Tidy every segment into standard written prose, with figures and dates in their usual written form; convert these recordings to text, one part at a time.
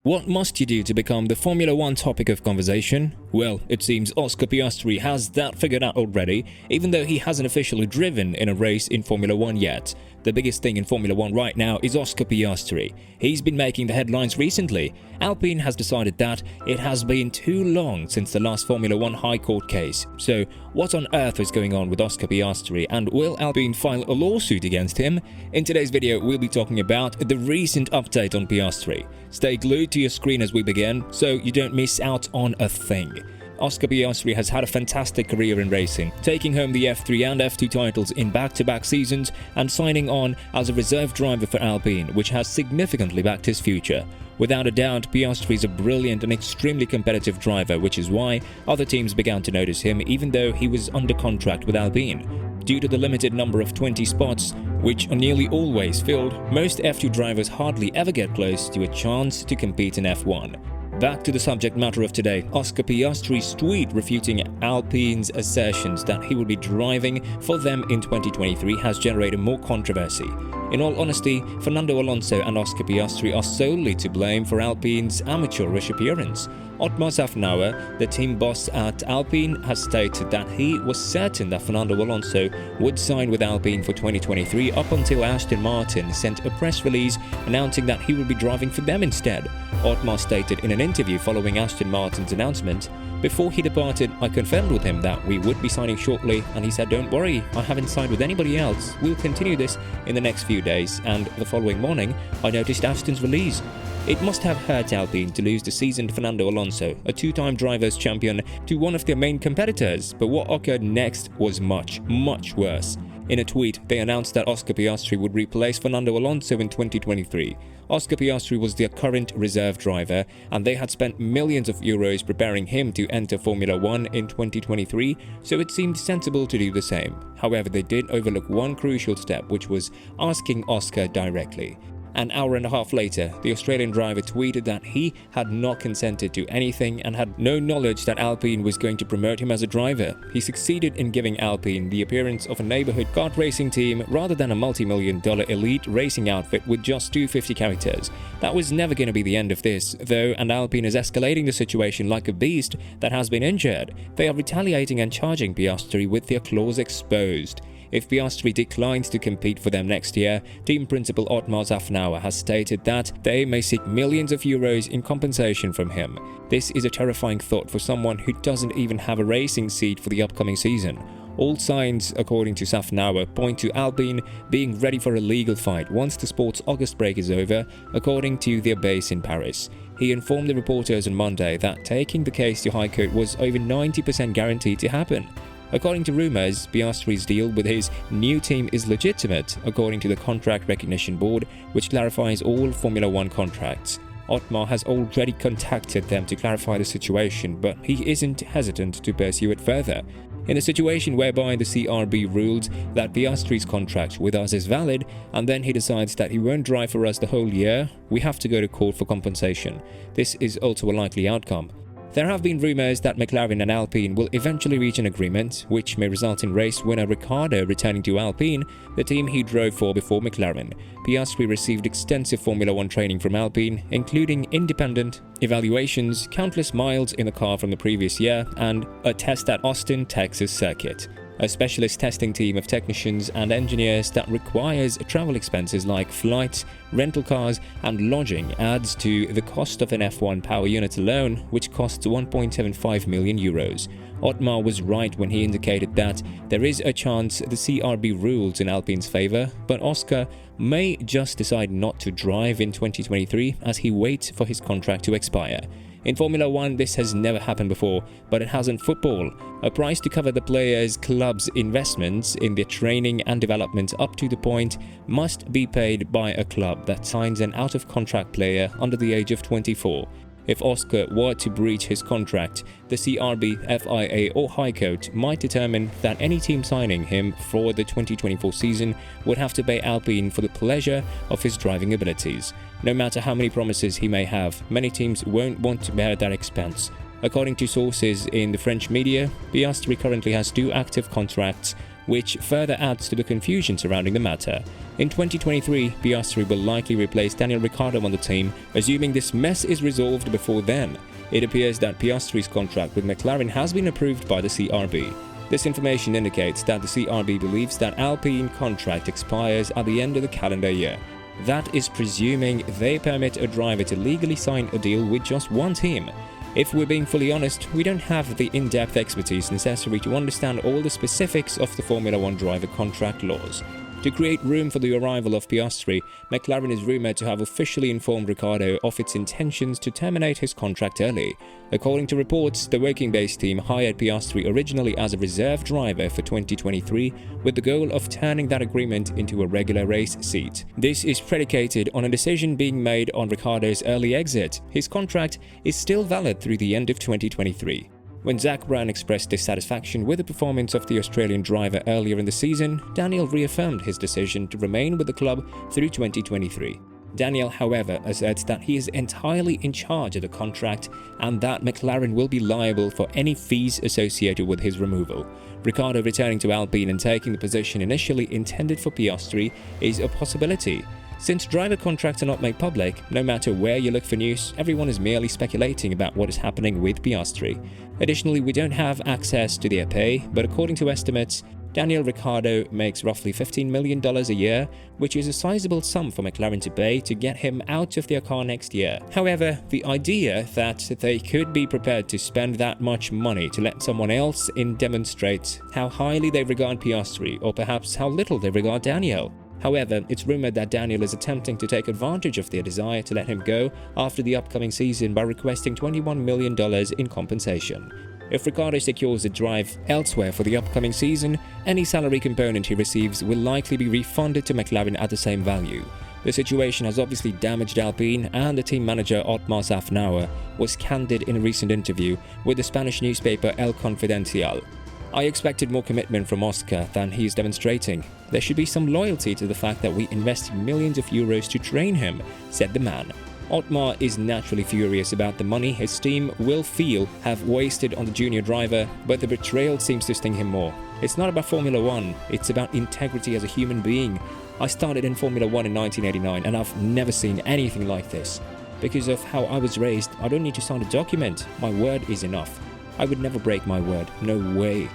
What must you do to become the Formula One topic of conversation? Well, it seems Oscar Piastri has that figured out already, even though he hasn't officially driven in a race in Formula One yet. The biggest thing in Formula One right now is Oscar Piastri. He's been making the headlines recently. Alpine has decided that it has been too long since the last Formula One High Court case. So, what on earth is going on with Oscar Piastri, and will Alpine file a lawsuit against him? In today's video, we'll be talking about the recent update on Piastri. Stay glued to your screen as we begin, so you don't miss out on a thing. Oscar Piastri has had a fantastic career in racing, taking home the F3 and F2 titles in back-to-back seasons and signing on as a reserve driver for Alpine, which has significantly backed his future. Without a doubt, Piastri is a brilliant and extremely competitive driver, which is why other teams began to notice him even though he was under contract with Alpine. Due to the limited number of 20 spots, which are nearly always filled, most F2 drivers hardly ever get close to a chance to compete in F1. Back to the subject matter of today, Oscar Piastri's tweet refuting Alpine's assertions that he will be driving for them in 2023 has generated more controversy. In all honesty, Fernando Alonso and Oscar Piastri are solely to blame for Alpine's amateurish appearance. Otmar Szafnauer, the team boss at Alpine, has stated that he was certain that Fernando Alonso would sign with Alpine for 2023 up until Aston Martin sent a press release announcing that he would be driving for them instead. Otmar stated in an interview following Aston Martin's announcement, "Before he departed, I confirmed with him that we would be signing shortly, and he said, 'Don't worry, I haven't signed with anybody else. We'll continue this in the next few days.' And the following morning, I noticed Aston's release." It must have hurt Alpine to lose the seasoned Fernando Alonso, a two-time drivers' champion, to one of their main competitors, but what occurred next was much, much worse. In a tweet, they announced that Oscar Piastri would replace Fernando Alonso in 2023. Oscar Piastri was their current reserve driver, and they had spent millions of euros preparing him to enter Formula One in 2023, so it seemed sensible to do the same. However, they did overlook one crucial step, which was asking Oscar directly. An hour and a half later, the Australian driver tweeted that he had not consented to anything and had no knowledge that Alpine was going to promote him as a driver. He succeeded in giving Alpine the appearance of a neighborhood kart racing team rather than a multi-million-dollar elite racing outfit with just 250 characters. That was never going to be the end of this, though, and Alpine is escalating the situation like a beast that has been injured. They are retaliating and charging Piastri with their claws exposed. If Piastri declines to compete for them next year, team principal Otmar Szafnauer has stated that they may seek millions of euros in compensation from him. This is a terrifying thought for someone who doesn't even have a racing seat for the upcoming season. All signs, according to Szafnauer, point to Alpine being ready for a legal fight once the sport's August break is over, according to their base in Paris. He informed the reporters on Monday that taking the case to High Court was over 90% guaranteed to happen. According to rumors, Piastri's deal with his new team is legitimate, according to the Contract Recognition Board, which clarifies all Formula One contracts. Otmar has already contacted them to clarify the situation, but he isn't hesitant to pursue it further. In a situation whereby the CRB rules that Piastri's contract with us is valid, and then he decides that he won't drive for us the whole year, we have to go to court for compensation. This is also a likely outcome. There have been rumors that McLaren and Alpine will eventually reach an agreement, which may result in race winner Ricciardo returning to Alpine, the team he drove for before McLaren. Piastri received extensive Formula One training from Alpine, including independent evaluations, countless miles in the car from the previous year, and a test at Austin, Texas circuit. A specialist testing team of technicians and engineers that requires travel expenses like flights, rental cars, and lodging adds to the cost of an F1 power unit alone, which costs 1.75 million euros. Otmar was right when he indicated that there is a chance the CRB rules in Alpine's favor, but Oscar may just decide not to drive in 2023 as he waits for his contract to expire. In Formula One, this has never happened before, but it has in football. A price to cover the players' club's investments in their training and development up to the point must be paid by a club that signs an out-of-contract player under the age of 24. If Oscar were to breach his contract, the CRB, FIA or High Court might determine that any team signing him for the 2024 season would have to pay Alpine for the pleasure of his driving abilities. No matter how many promises he may have, many teams won't want to bear that expense. According to sources in the French media, Piastri currently has 2 active contracts which further adds to the confusion surrounding the matter. In 2023, Piastri will likely replace Daniel Ricciardo on the team, assuming this mess is resolved before then. It appears that Piastri's contract with McLaren has been approved by the CRB. This information indicates that the CRB believes that Alpine contract expires at the end of the calendar year. That is presuming they permit a driver to legally sign a deal with just one team. If we're being fully honest, we don't have the in-depth expertise necessary to understand all the specifics of the Formula 1 driver contract laws. To create room for the arrival of Piastri, McLaren is rumoured to have officially informed Ricciardo of its intentions to terminate his contract early. According to reports, the working-based team hired Piastri originally as a reserve driver for 2023, with the goal of turning that agreement into a regular race seat. This is predicated on a decision being made on Ricciardo's early exit. His contract is still valid through the end of 2023. When Zak Brown expressed dissatisfaction with the performance of the Australian driver earlier in the season, Daniel reaffirmed his decision to remain with the club through 2023. Daniel, however, asserts that he is entirely in charge of the contract and that McLaren will be liable for any fees associated with his removal. Ricciardo returning to Alpine and taking the position initially intended for Piastri is a possibility. Since driver contracts are not made public, no matter where you look for news, everyone is merely speculating about what is happening with Piastri. Additionally, we don't have access to their pay, but according to estimates, Daniel Ricciardo makes roughly $15 million a year, which is a sizable sum for McLaren to pay to get him out of their car next year. However, the idea that they could be prepared to spend that much money to let someone else in demonstrates how highly they regard Piastri, or perhaps how little they regard Daniel. However, it's rumored that Daniel is attempting to take advantage of their desire to let him go after the upcoming season by requesting $21 million in compensation. If Ricciardo secures a drive elsewhere for the upcoming season, any salary component he receives will likely be refunded to McLaren at the same value. The situation has obviously damaged Alpine, and the team manager Otmar Szafnauer was candid in a recent interview with the Spanish newspaper El Confidencial. I expected more commitment from Oscar than he is demonstrating. There should be some loyalty to the fact that we invested millions of euros to train him, said the man. Otmar is naturally furious about the money his team will feel have wasted on the junior driver, but the betrayal seems to sting him more. It's not about Formula 1, it's about integrity as a human being. I started in Formula 1 in 1989 and I've never seen anything like this. Because of how I was raised, I don't need to sign a document. My word is enough. I would never break my word, no way.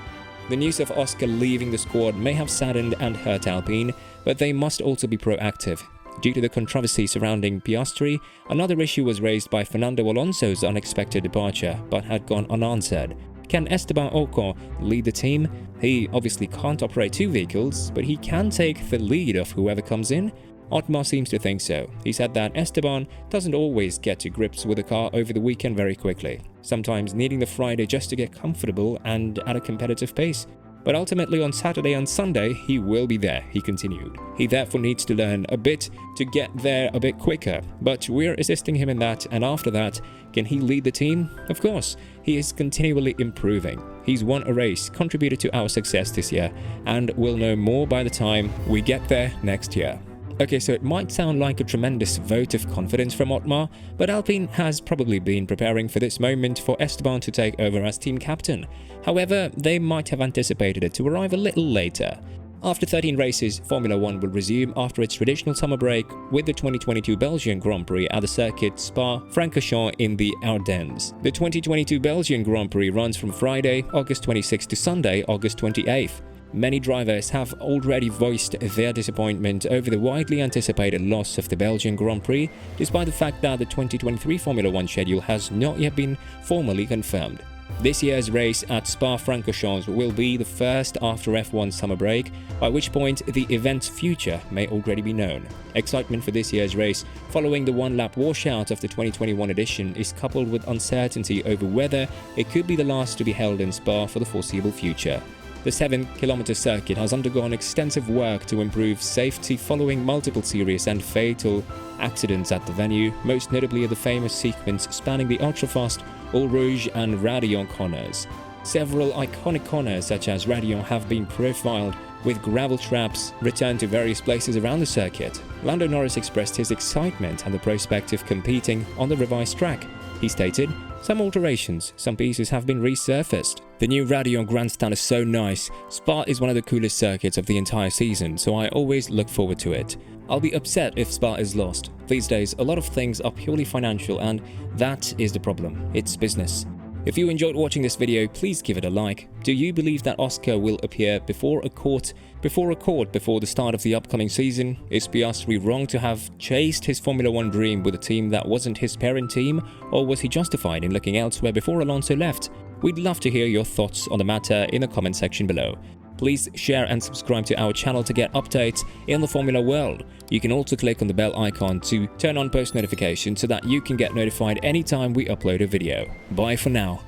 The news of Oscar leaving the squad may have saddened and hurt Alpine, but they must also be proactive. Due to the controversy surrounding Piastri, another issue was raised by Fernando Alonso's unexpected departure, but had gone unanswered. Can Esteban Ocon lead the team? He obviously can't operate two vehicles, but he can take the lead of whoever comes in. Otmar seems to think so. He said that Esteban doesn't always get to grips with the car over the weekend very quickly, sometimes needing the Friday just to get comfortable and at a competitive pace. But ultimately on Saturday and Sunday, he will be there, he continued. He therefore needs to learn a bit to get there a bit quicker, but we're assisting him in that, and after that, can he lead the team? Of course, he is continually improving. He's won a race, contributed to our success this year, and we'll know more by the time we get there next year. Okay, so it might sound like a tremendous vote of confidence from Otmar, but Alpine has probably been preparing for this moment for Esteban to take over as team captain. However, they might have anticipated it to arrive a little later. After 13 races, Formula 1 will resume after its traditional summer break with the 2022 Belgian Grand Prix at the circuit Spa-Francorchamps in the Ardennes. The 2022 Belgian Grand Prix runs from Friday, August 26th to Sunday, August 28th. Many drivers have already voiced their disappointment over the widely anticipated loss of the Belgian Grand Prix, despite the fact that the 2023 Formula 1 schedule has not yet been formally confirmed. This year's race at Spa-Francorchamps will be the first after F1's summer break, by which point the event's future may already be known. Excitement for this year's race, following the one-lap washout of the 2021 edition, is coupled with uncertainty over whether it could be the last to be held in Spa for the foreseeable future. The 7-kilometer circuit has undergone extensive work to improve safety following multiple serious and fatal accidents at the venue, most notably the famous sequence spanning the ultra-fast Eau Rouge and Raidillon corners. Several iconic corners such as Raidillon have been profiled, with gravel traps returned to various places around the circuit. Lando Norris expressed his excitement at the prospect of competing on the revised track. he stated. Some alterations, some pieces have been resurfaced. The new Radeon grandstand is so nice. Spa is one of the coolest circuits of the entire season, so I always look forward to it. I'll be upset if Spa is lost. These days, a lot of things are purely financial, and that is the problem. It's business. If you enjoyed watching this video, please give it a like. Do you believe that Oscar will appear before a court before the start of the upcoming season? Is Piastri wrong to have chased his Formula 1 dream with a team that wasn't his parent team, or was he justified in looking elsewhere before Alonso left? We'd love to hear your thoughts on the matter in the comment section below. Please share and subscribe to our channel to get updates in the Formula world. You can also click on the bell icon to turn on post notifications so that you can get notified anytime we upload a video. Bye for now.